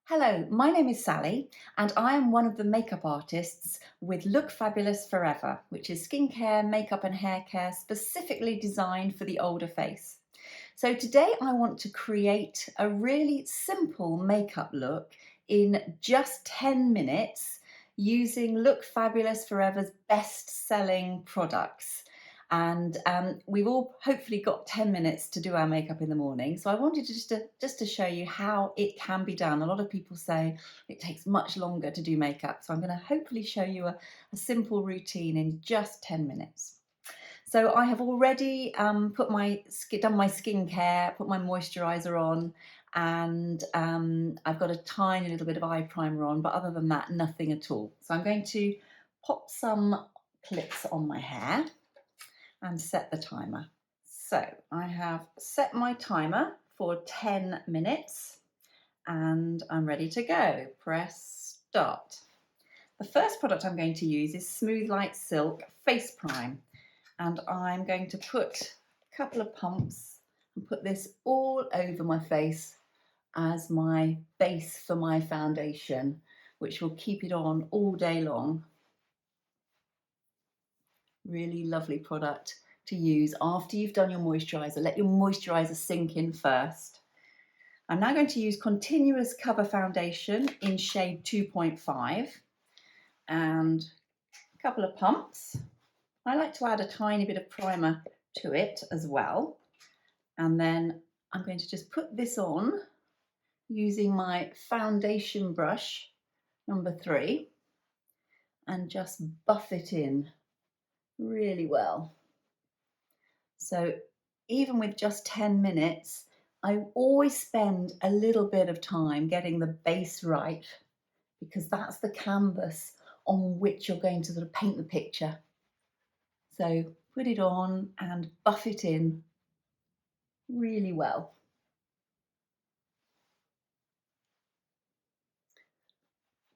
Hello, my name is Sally, and I am one of the makeup artists with Look Fabulous Forever, which is skincare, makeup, and hair care specifically designed for the older face. So, today I want to create a really simple makeup look in just 10 minutes using Look Fabulous Forever's best selling products. And we've all hopefully got 10 minutes to do our makeup in the morning. So I wanted to show you how it can be done. A lot of people say it takes much longer to do makeup. So I'm going to hopefully show you a simple routine in just 10 minutes. So I have already done my skincare, put my moisturizer on, and I've got a tiny little bit of eye primer on, but other than that, nothing at all. So I'm going to pop some clips on my hair and set the timer. So I have set my timer for 10 minutes and I'm ready to go. Press start. The first product I'm going to use is Smooth Like Silk Face Prime, and I'm going to put a couple of pumps and put this all over my face as my base for my foundation, which will keep it on all day long. Really lovely product to use after you've done your moisturizer. Let your moisturizer sink in first. I'm now going to use Continuous Cover Foundation in shade 2.5 and a couple of pumps. I like to add a tiny bit of primer to it as well. And then I'm going to just put this on using my foundation brush, number 3, and just buff it in really well. So even with just 10 minutes, I always spend a little bit of time getting the base right, because that's the canvas on which you're going to sort of paint the picture. So put it on and buff it in really well.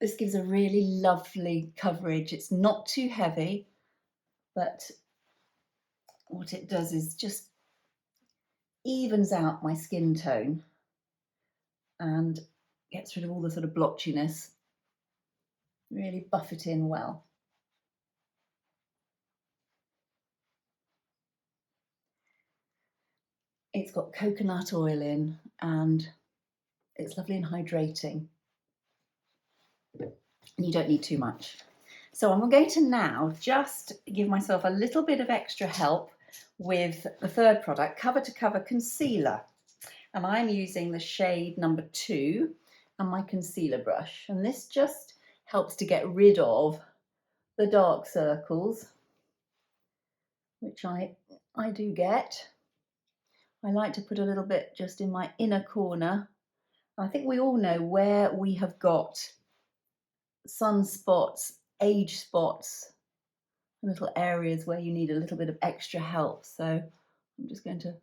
This gives a really lovely coverage. It's not too heavy, but what it does is just evens out my skin tone and gets rid of all the sort of blotchiness. Really buff it in well. It's got coconut oil in and it's lovely and hydrating. You don't need too much. So I'm going to now just give myself a little bit of extra help with the third product, Cover to Cover Concealer. And I'm using the shade number 2 and my concealer brush. And this just helps to get rid of the dark circles, which I do get. I like to put a little bit just in my inner corner. I think we all know where we have got sunspots, age spots, little areas where you need a little bit of extra help. So I'm just going to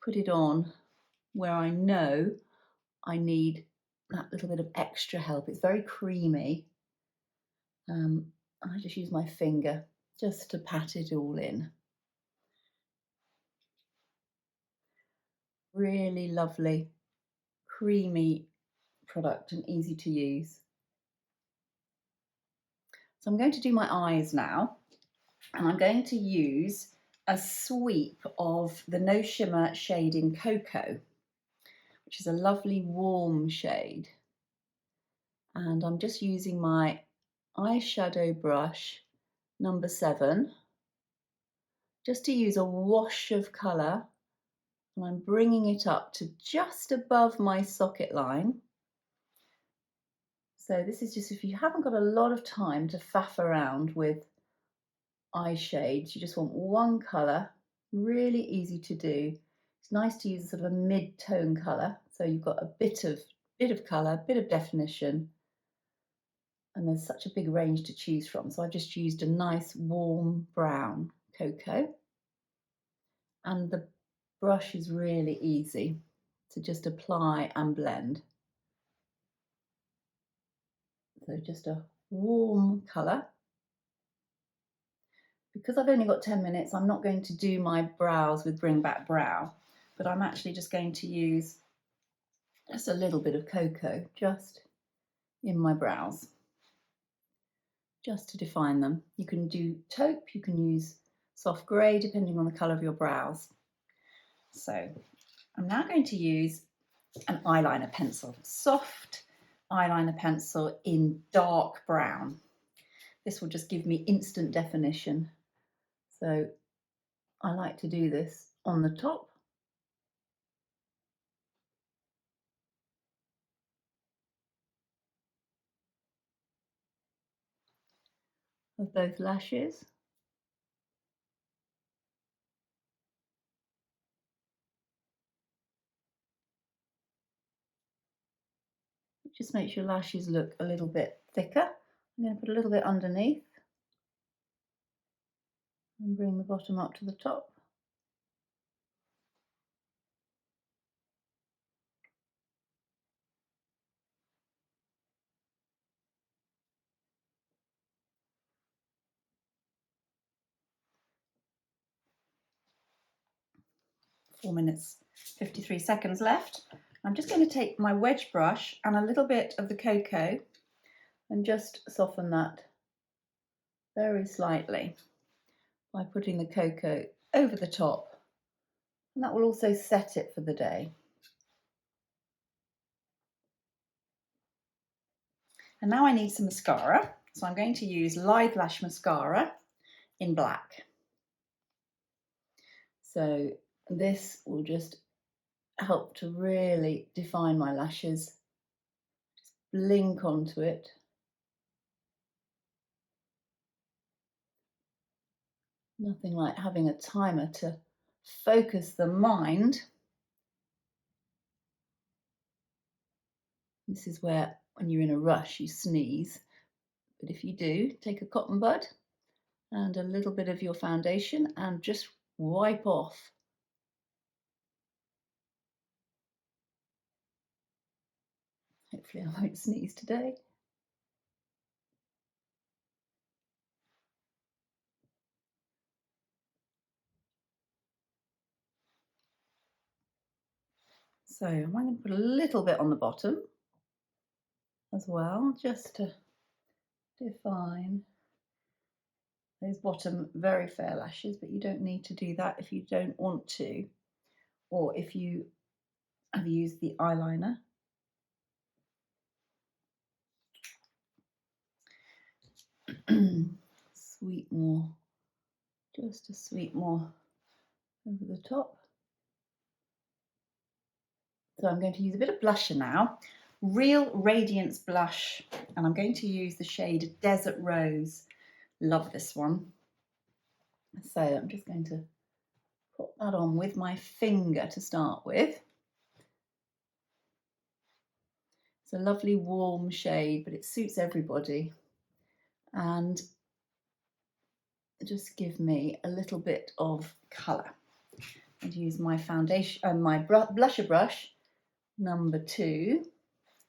put it on where I know I need that little bit of extra help. It's very creamy. I just use my finger just to pat it all in. Really lovely, creamy product and easy to use. So I'm going to do my eyes now, and I'm going to use a sweep of the No Shimmer shade in Cocoa, which is a lovely warm shade. And I'm just using my eyeshadow brush, number 7, just to use a wash of colour. And I'm bringing it up to just above my socket line. So this is just if you haven't got a lot of time to faff around with eye shades, you just want one colour, really easy to do. It's nice to use sort of a mid-tone colour, so you've got a bit of colour, a bit of definition, and there's such a big range to choose from. So I've just used a nice warm brown cocoa, and the brush is really easy to just apply and blend. So just a warm colour. Because I've only got 10 minutes, I'm not going to do my brows with Bring Back Brow, but I'm actually just going to use just a little bit of cocoa, just in my brows, just to define them. You can do taupe, you can use soft grey, depending on the colour of your brows. So I'm now going to use an eyeliner pencil, soft eyeliner pencil in dark brown. This will just give me instant definition. So I like to do this on the top. Of both lashes. It just makes your lashes look a little bit thicker. I'm going to put a little bit underneath and bring the bottom up to the top. Four minutes, 53 seconds left. I'm just going to take my wedge brush and a little bit of the cocoa and just soften that very slightly by putting the cocoa over the top, and that will also set it for the day. And now I need some mascara, so I'm going to use Lithe Lash Mascara in black. So this will just help to really define my lashes. Just blink onto it. Nothing like having a timer to focus the mind. This is where, when you're in a rush, you sneeze. But if you do, take a cotton bud and a little bit of your foundation and just wipe off. Hopefully I won't sneeze today. So I'm going to put a little bit on the bottom as well, just to define those bottom very fair lashes, but you don't need to do that if you don't want to, or if you have used the eyeliner. Sweet more, just a sweet more over the top. So I'm going to use a bit of blusher now, Real Radiance blush, and I'm going to use the shade Desert Rose. Love this one. So I'm just going to put that on with my finger to start with. It's a lovely warm shade, but it suits everybody. And just give me a little bit of colour. And use my foundation, my blusher brush, number 2,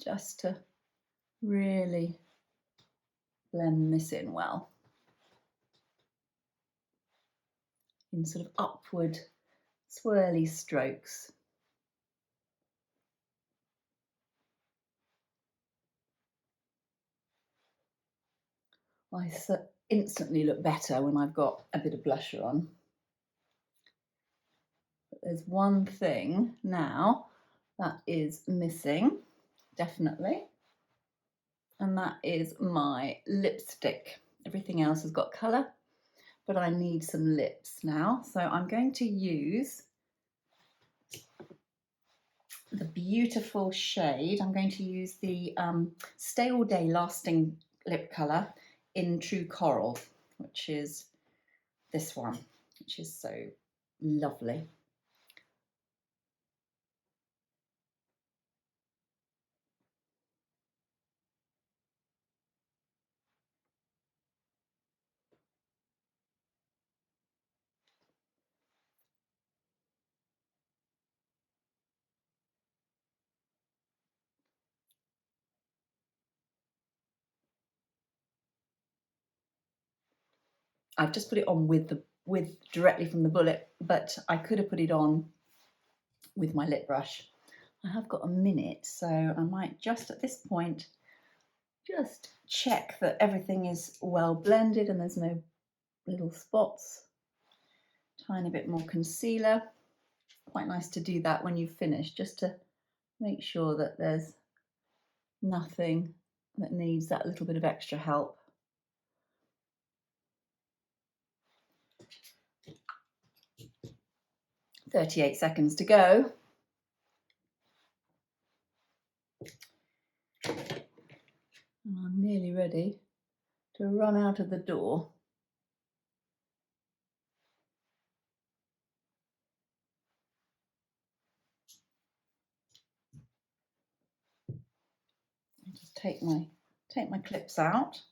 just to really blend this in well. In sort of upward swirly strokes. I instantly look better when I've got a bit of blusher on. But there's one thing now that is missing, definitely, and that is my lipstick. Everything else has got colour, but I need some lips now. So I'm going to use the beautiful shade. I'm going to use the Stay All Day Lasting lip colour in True Coral, which is this one, which is so lovely. I've just put it on with directly from the bullet, but I could have put it on with my lip brush. I have got a minute, so I might just at this point Just check that everything is well blended and there's no little spots. Tiny bit more concealer. Quite nice to do that when you've finished, just to make sure that there's nothing that needs that little bit of extra help. "38 seconds to go." And I'm nearly ready to run out of the door. I'll just take my clips out.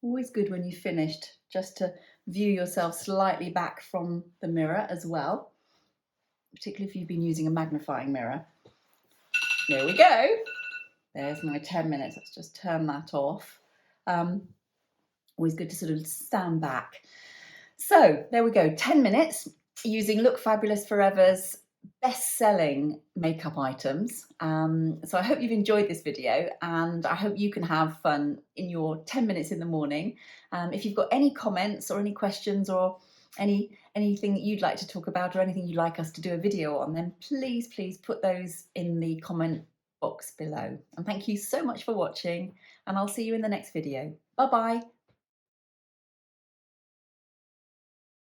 Always good when you've finished, just to view yourself slightly back from the mirror as well, particularly if you've been using a magnifying mirror. There we go. There's my 10 minutes. Let's just turn that off. Always good to sort of stand back. So there we go, 10 minutes using Look Fabulous Forever's best-selling makeup items. So I hope you've enjoyed this video, and I hope you can have fun in your 10 minutes in the morning. If you've got any comments or any questions or anything that you'd like to talk about or anything you'd like us to do a video on, then please put those in the comment box below. And thank you so much for watching, and I'll see you in the next video. Bye bye.